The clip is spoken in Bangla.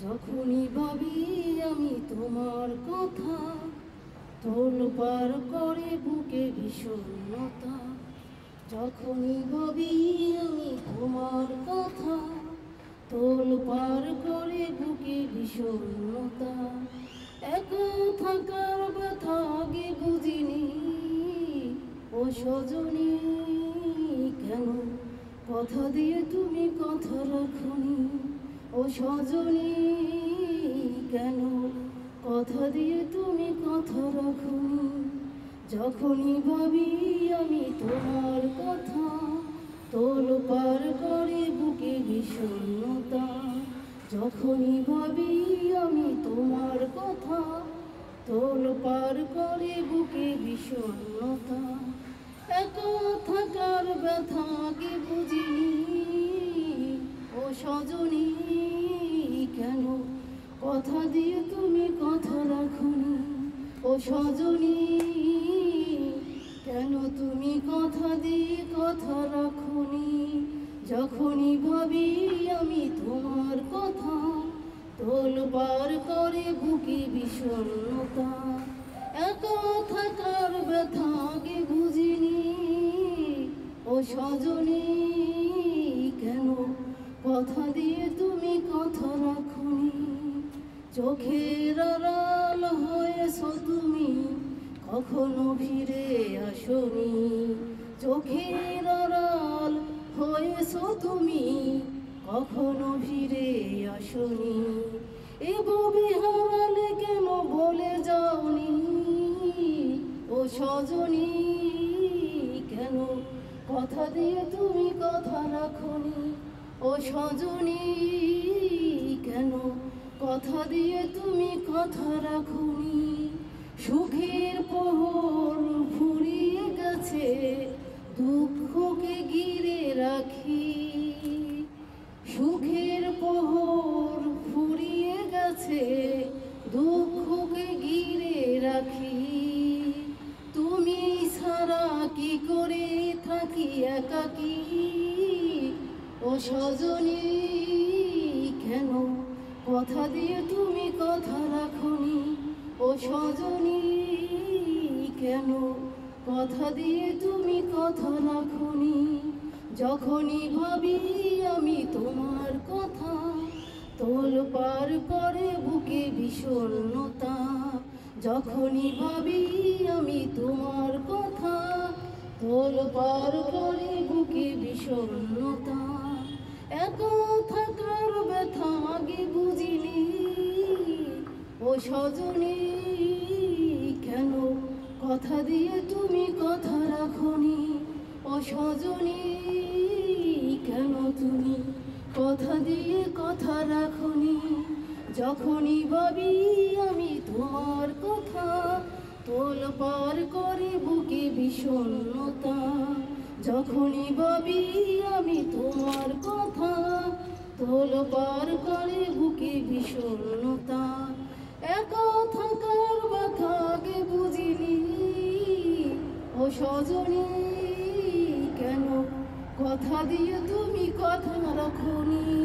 যখনই ভাবি আমি তোমার কথা, তোলপাড় করে বুকে বিষণ্ণতা। যখনই ভাবি আমি তোমার কথা, তোলপাড় করে বুকে বিষণ্ণতা। একা থাকার ব্যথা আগে বুঝিনি, ও সজনী কেন কথা দিয়ে তুমি কথা রাখনি। ও সজনী কেন কথা দিয়ে তুমি কথা রাখনি। যখনই ভাবি আমি তোমার কথা, তোলপাড় করে বুকে বিষণ্ণতা। যখনই ভাবি আমি তোমার কথা, তোলপাড় করে বুকে বিষণ্ণতা। একা থাকার ব্যথা আগে বুঝিনি, ও সজনী কেন কথা দিয়ে তুমি কথা রাখনি। ও সজনী কেন তুমি কথা দিয়ে কথা রাখনি। যখনই ভাবি আমি তোমার কথা, তোলপাড় করে বুকে বিষণ্ণতা। একা থাকার ব্যথা আগে বুঝিনি, ও সজনী কেন কথা দিয়ে তুমি কথা রাখনি। চোখের আড়াল হয়েছ তুমি, কখনো ফিরে আসনি। চোখের আড়াল হয়েছ তুমি, কখনো ফিরে আসনি। এভাবে হারালে কেন বলে যাওনি। ও সজনী কেন কথা দিয়ে তুমি কথা রাখনি। ও সজনী কেন কথা দিয়ে তুমি কথা রাখনি। সুখের প্রহর ফুরিয়ে গেছে, দুঃখকে ঘিরে রাখি। সুখের প্রহর ফুরিয়ে গেছে, দুঃখকে ঘিরে রাখি। তুমি ছাড়া কি করে থাকি একাকী। ও সজনী কেন কথা দিয়ে তুমি কথা রাখনি। ও সজনী কেন কথা দিয়ে তুমি কথা রাখনি। যখনই ভাবি আমি তোমার কথা, তোলপাড় করে বুকে বিষণ্ণতা। যখনই ভাবি আমি তোমার কথা, তোলপাড় করে বুকে বিষণ্ণতা। একা থাকার ব্যথা আগে বুঝিনি, ও সজনী কেন কথা দিয়ে তুমি কথা রাখনি। ও সজনী কেন তুমি কথা দিয়ে কথা রাখনি। যখনই ভাবি আমি তোমার কথা, তোলপাড় করে বুকে বিষণ্ণতা। যখনই ভাবি আমি তোমার কথা, তোলপাড় করে বুকে বিষণ্ণতা। একা থাকার ব্যথা আগে বুঝিনি, ও সজনী কেন কথা দিয়ে তুমি কথা রাখনি।